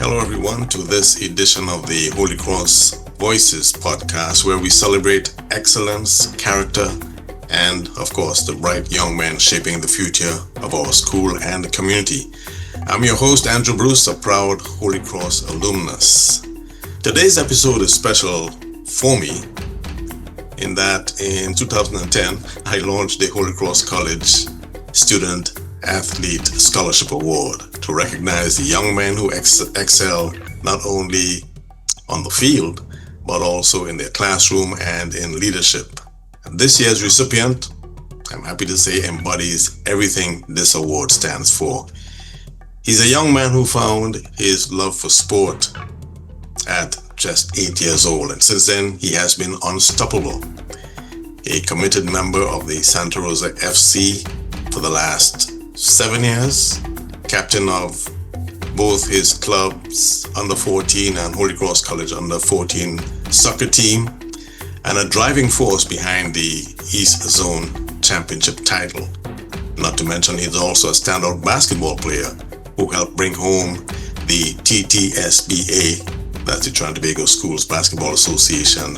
Hello, everyone, to this edition of the Holy Cross Voices podcast, where we celebrate excellence, character, and, of course, the bright young men shaping the future of our school and the community. I'm your host, Andrew Bruce, a proud Holy Cross alumnus. Today's episode is special for me in that in 2010, I launched the Holy Cross College Student Athlete Scholarship Award to recognize the young men who excel not only on the field, but also in their classroom and in leadership. And this year's recipient, I'm happy to say, embodies everything this award stands for. He's a young man who found his love for sport at just 8 years old, and since then he has been unstoppable. A committed member of the Santa Rosa FC for the last 7 years, captain of both his clubs under 14 and Holy Cross College under 14 soccer team, and a driving force behind the East Zone Championship title. Not to mention, he's also a standout basketball player who helped bring home the TTSBA, that's the Trinidad Tobago Schools Basketball Association,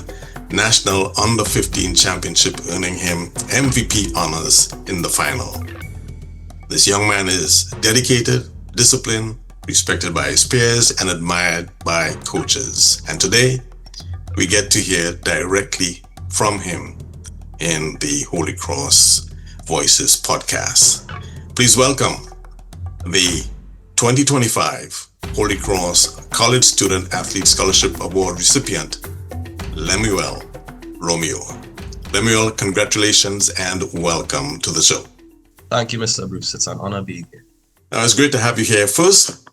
National Under 15 Championship, earning him MVP honors in the final. This young man is dedicated, disciplined, respected by his peers, and admired by coaches. And today, we get to hear directly from him in the Holy Cross Voices podcast. Please welcome the 2025 Holy Cross College Student Athlete Scholarship Award recipient, Lemuel Romeo. Lemuel, congratulations and welcome to the show. Thank you, Mr. Bruce. It's an honor being here. Now, it's great to have you here. First,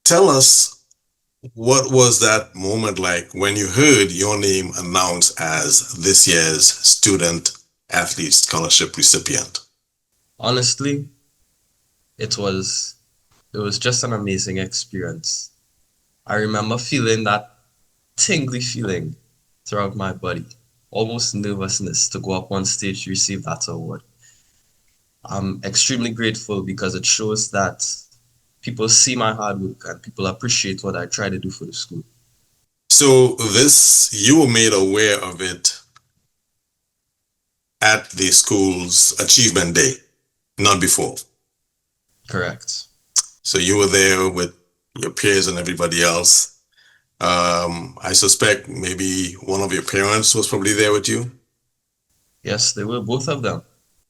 tell us, what was that moment like when you heard your name announced as this year's Student Athlete Scholarship recipient? Honestly, it was just an amazing experience. I remember feeling that tingly feeling throughout my body, almost nervousness to go up on stage to receive that award. I'm extremely grateful because it shows that people see my hard work and people appreciate what I try to do for the school. So you were made aware of it at the school's achievement day, not before. Correct. So you were there with your peers and everybody else. I suspect maybe one of your parents was probably there with you. Yes, they were, both of them.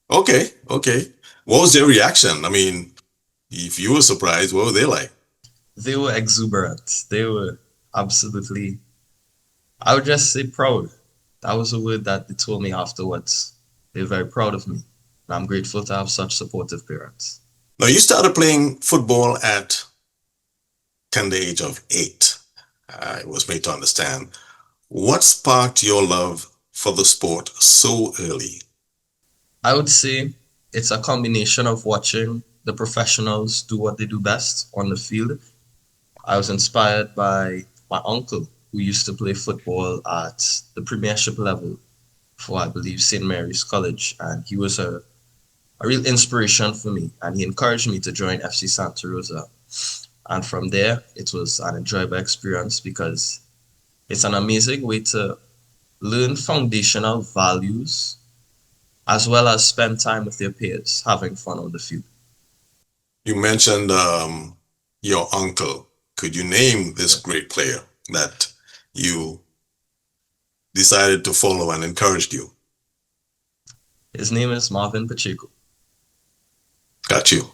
Okay. What was their reaction? I mean, if you were surprised, what were they like? They were exuberant. They were absolutely, I would just say proud. That was a word that they told me afterwards. They're very proud of me. And I'm grateful to have such supportive parents. Now, you started playing football at tender age of 8. I was made to understand. What sparked your love for the sport so early? I would say it's a combination of watching the professionals do what they do best on the field. I was inspired by my uncle, who used to play football at the premiership level for, I believe, St. Mary's College. And he was a real inspiration for me. And he encouraged me to join FC Santa Rosa. And from there, it was an enjoyable experience because it's an amazing way to learn foundational values as well as spend time with your peers, having fun on the field. You mentioned your uncle. Could you name this great player that you decided to follow and encouraged you? His name is Marvin Pacheco. Got you.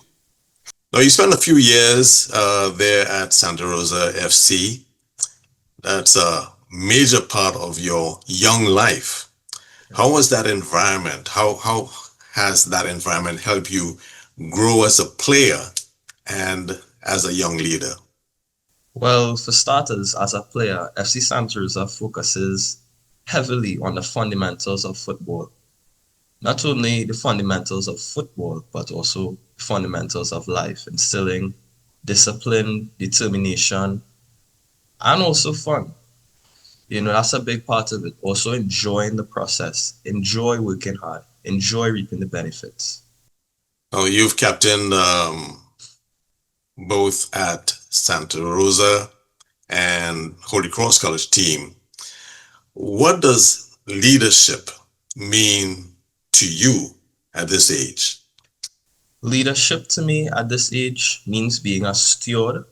Now, you spent a few years there at Santa Rosa FC. That's a major part of your young life. How was that environment? How has that environment helped you grow as a player and as a young leader? Well, for starters, as a player, FC Santa Rosa focuses heavily on the fundamentals of football. Not only the fundamentals of football, but also the fundamentals of life, instilling discipline, determination, and also fun. That's a big part of it. Also enjoying the process, enjoy working hard, enjoy reaping the benefits. Now, you've captained both at Santa Rosa and Holy Cross College team. What does leadership mean to you at this age? Leadership to me at this age means being a steward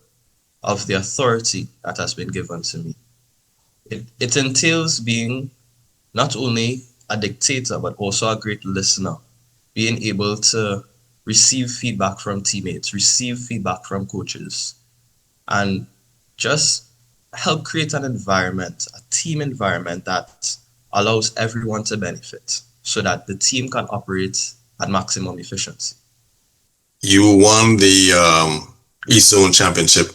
of the authority that has been given to me. It entails being not only a dictator, but also a great listener, being able to receive feedback from teammates, receive feedback from coaches, and just help create an environment, a team environment that allows everyone to benefit so that the team can operate at maximum efficiency. You won the East Zone Championship.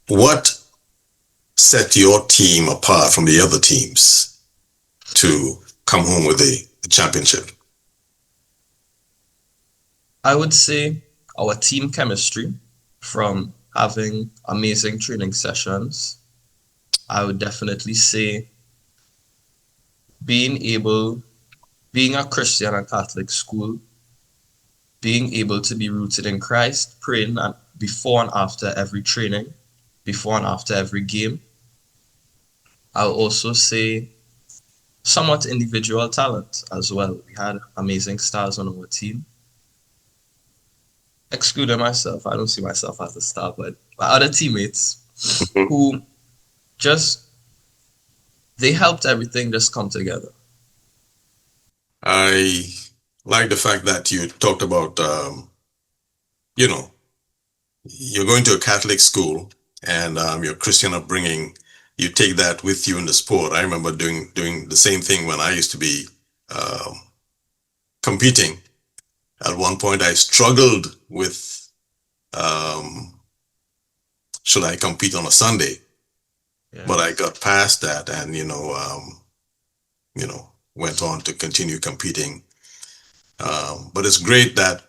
What set your team apart from the other teams to come home with the championship? I would say our team chemistry from having amazing training sessions. I would definitely say being able, being a Christian and Catholic school, being able to be rooted in Christ, praying before and after every training, before and after every game. I'll also say somewhat individual talent as well. We had amazing stars on our team. Excluding myself, I don't see myself as a star, but my other teammates who just they helped everything just come together. I like the fact that you talked about, you know, you're going to a Catholic school and your Christian upbringing. You take that with you in the sport. I remember doing the same thing when I used to be um, competing. At one point, I struggled with um, should I compete on a Sunday, but I Yes. got past that and you know went on to continue competing. But it's great that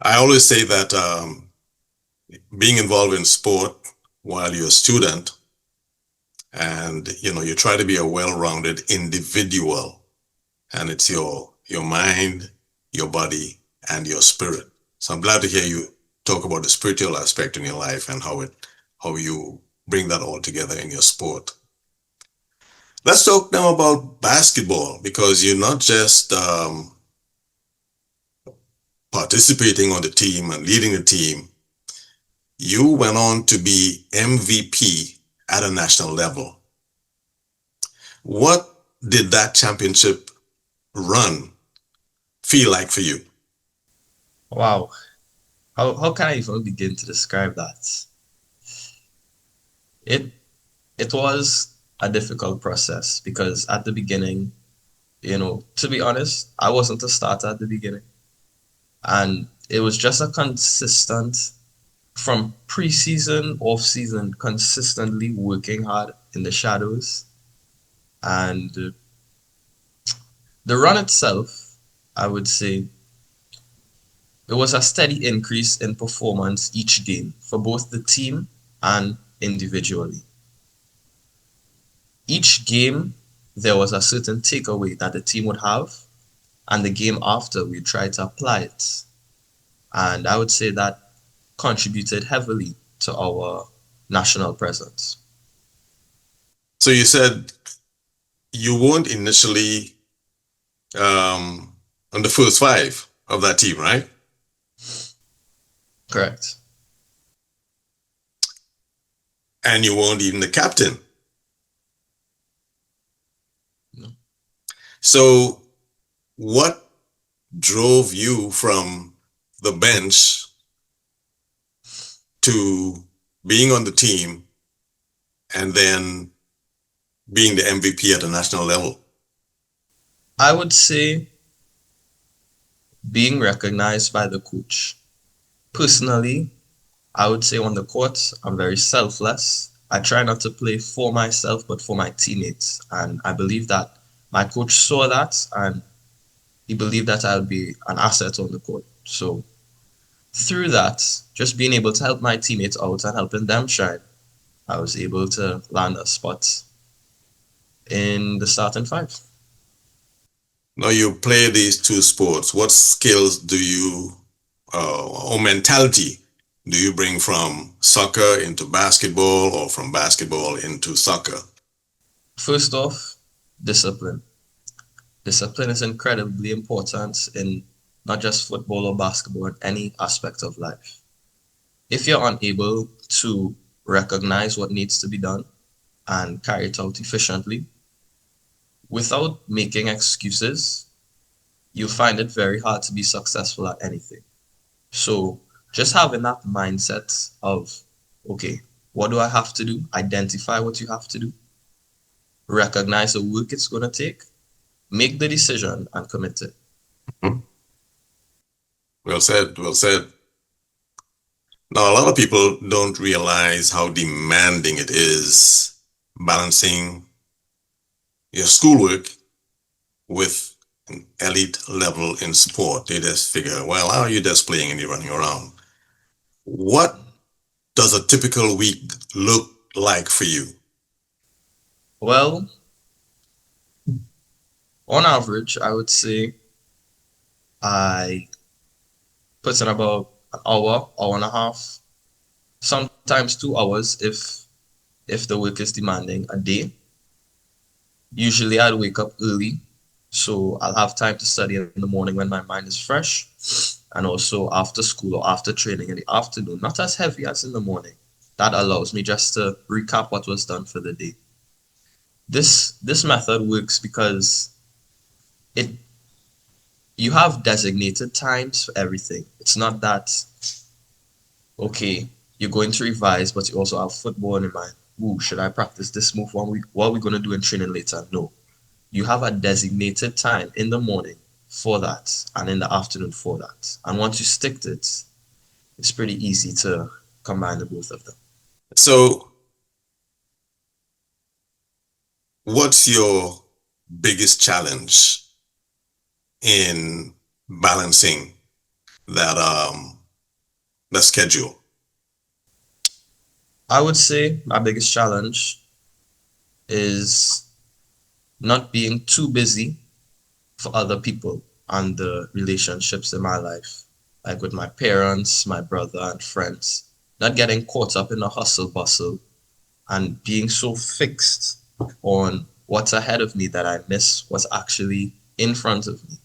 I always say that being involved in sport while you're a student and you try to be a well-rounded individual, and it's your mind, your body, and your spirit. So I'm glad to hear you talk about the spiritual aspect in your life and how you bring that all together in your sport. Let's talk now about basketball because you're not just participating on the team and leading the team. You went on to be MVP at a national level. What did that championship run feel like for you? Wow. How can I even begin to describe that? It it was a difficult process because at the beginning, to be honest, I wasn't a starter at the beginning. And it was just a consistent from preseason, off season, consistently working hard in the shadows. And the run itself, I would say, it was a steady increase in performance each game for both the team and individually. Each game, there was a certain takeaway that the team would have, and the game after, we tried to apply it. And I would say that contributed heavily to our national presence. So you said you weren't initially on the first five of that team, right? Correct. And you weren't even the captain. No. So what drove you from the bench to being on the team and then being the MVP at the national level? I would say being recognized by the coach. Personally, I would say on the court, I'm very selfless. I try not to play for myself, but for my teammates. And I believe that my coach saw that and he believed that I would be an asset on the court. So through that, just being able to help my teammates out and helping them shine, I was able to land a spot in the starting five. Now you play these two sports. What skills do you or mentality do you bring from soccer into basketball or from basketball into soccer? First off, discipline. Discipline is incredibly important in not just football or basketball, in any aspect of life. If you're unable to recognize what needs to be done and carry it out efficiently without making excuses, you'll find it very hard to be successful at anything. So, just having that mindset of, okay, what do I have to do? Identify what you have to do, recognize the work it's going to take, make the decision, and commit it. Hmm. Well said, well said. Now, a lot of people don't realize how demanding it is balancing your schoolwork with an elite level in sport. They just figure, well, how are you just playing and you're running around? What does a typical week look like for you? Well, on average, I would say I put in about an hour, hour and a half, sometimes 2 hours if the work is demanding a day. Usually I'd wake up early, so I'll have time to study in the morning when my mind is fresh, and also after school or after training in the afternoon, not as heavy as in the morning. That allows me just to recap what was done for the day. This method works because it you have designated times for everything. It's not that okay, you're going to revise, but you also have football in mind. Ooh, should I practice this move one week? What are we gonna do in training later? No. You have a designated time in the morning for that and in the afternoon for that. And once you stick to it, it's pretty easy to combine the both of them. So, what's your biggest challenge in balancing that that schedule? I would say my biggest challenge is not being too busy for other people and the relationships in my life, like with my parents, my brother, and friends. Not getting caught up in the hustle bustle and being so fixed on what's ahead of me that I miss what's actually in front of me.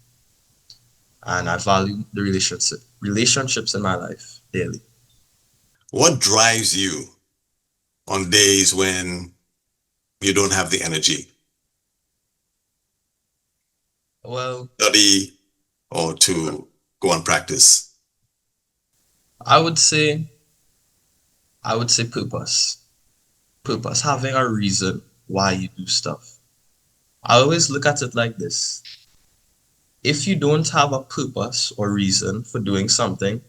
And I value the relationships in my life daily. What drives you on days when you don't have the energy Well, to study or to go and practice? I would say purpose. Purpose, having a reason why you do stuff. I always look at it like this. If you don't have a purpose or reason for doing something,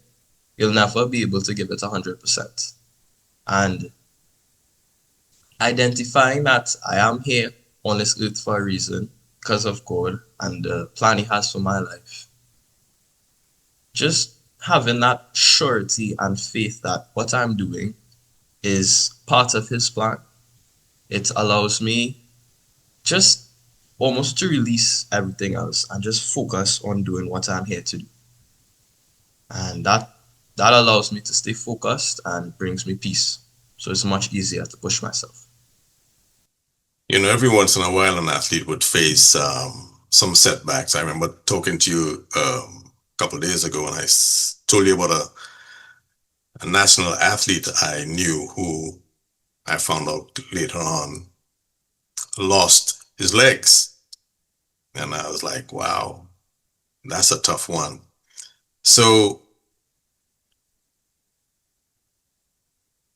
you'll never be able to give it 100%. And identifying that I am here on this earth for a reason because of God and the plan He has for my life. Just having that surety and faith that what I'm doing is part of His plan. It allows me just almost to release everything else and just focus on doing what I'm here to do. And that allows me to stay focused and brings me peace. So it's much easier to push myself. You know, every once in a while, an athlete would face some setbacks. I remember talking to you a couple of days ago, and told you about a national athlete I knew who I found out later on lost his legs. And I was like, wow, that's a tough one. So,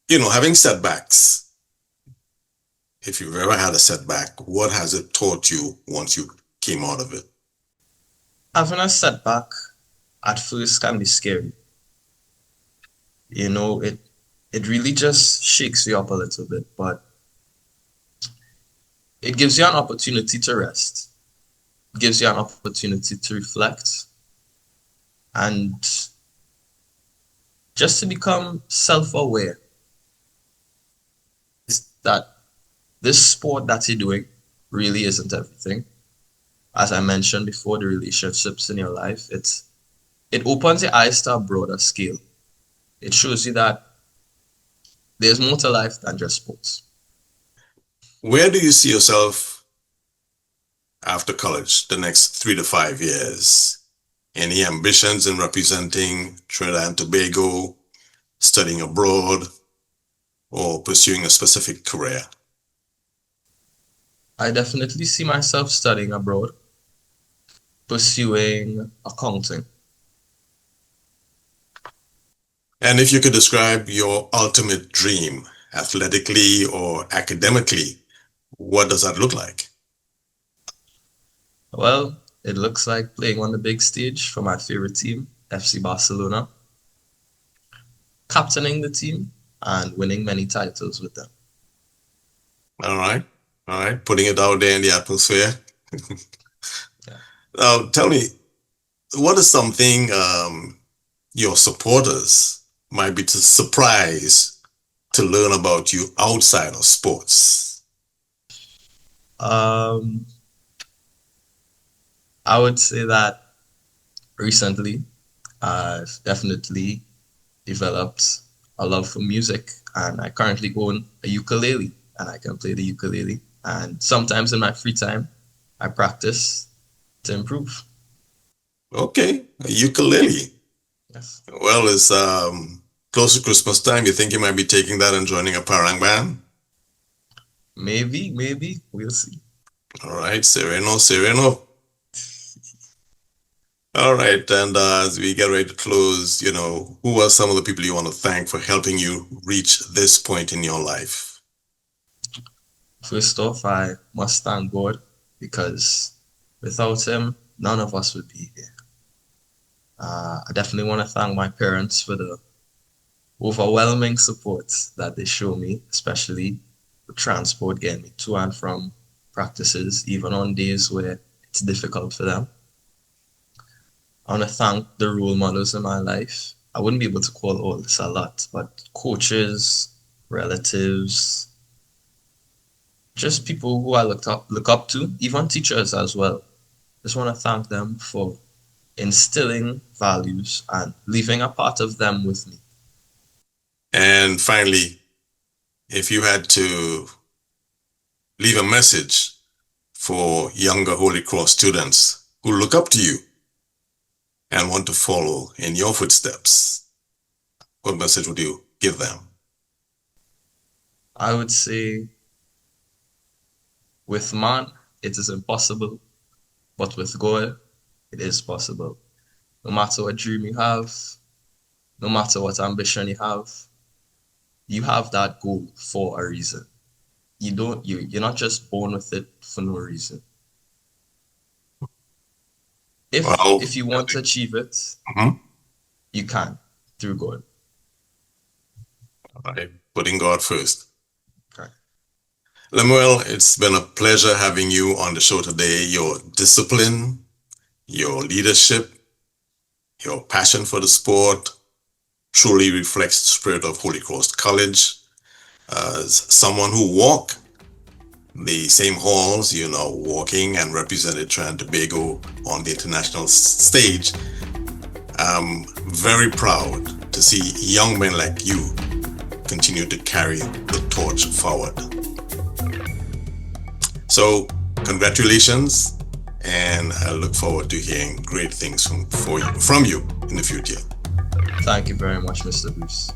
having setbacks, if you've ever had a setback, what has it taught you once you came out of it? Having a setback at first can be scary. It really just shakes you up a little bit, but it gives you an opportunity to rest. It gives you an opportunity to reflect and just to become self-aware that this sport that you're doing really isn't everything. As I mentioned before, the relationships in your life, it opens your eyes to a broader scale. It shows you that there's more to life than just sports. Where do you see yourself after college, the next 3 to 5 years? Any ambitions in representing Trinidad and Tobago, studying abroad, or pursuing a specific career? I definitely see myself studying abroad, pursuing accounting. And if you could describe your ultimate dream, athletically or academically, what does that look like? Well, it looks like playing on the big stage for my favorite team, FC Barcelona, captaining the team, and winning many titles with them. All right. All right. Putting it out there in the atmosphere. Yeah. Now, tell me, what is something your supporters might be surprised to learn about you outside of sports? Um, I would say that recently I've definitely developed a love for music, and I currently own a ukulele and I can play the ukulele. And sometimes in my free time, I practice to improve. Okay, a ukulele. Yes. Well, it's close to Christmas time. You think you might be taking that and joining a parang band? Maybe. We'll see. All right, Sereno, Sereno. All right, and as we get ready to close, who are some of the people you want to thank for helping you reach this point in your life? First off, I must thank God because without Him, none of us would be here. I definitely want to thank my parents for the overwhelming support that they show me, especially with transport, getting me to and from practices, even on days where it's difficult for them. I want to thank the role models in my life. I wouldn't be able to call all this a lot, but coaches, relatives, just people who I look up to, even teachers as well. Just want to thank them for instilling values and leaving a part of them with me. And finally, if you had to leave a message for younger Holy Cross students who look up to you and want to follow in your footsteps, what message would you give them? I would say, with man, it is impossible, but with God, it is possible. No matter what dream you have, no matter what ambition you have that goal for a reason. You're not just born with it for no reason. Well, If you want to achieve it, mhm. you can through God. All right, putting God first. Okay. Lemuel, it's been a pleasure having you on the show today. Your discipline, your leadership, your passion for the sport truly reflects the spirit of Holy Cross College. As someone who walked the same halls, walking and represented Trinidad and Tobago on the international stage, I'm very proud to see young men like you continue to carry the torch forward. So, congratulations, and I look forward to hearing great things from you in the future. Thank you very much, Mr. Bruce.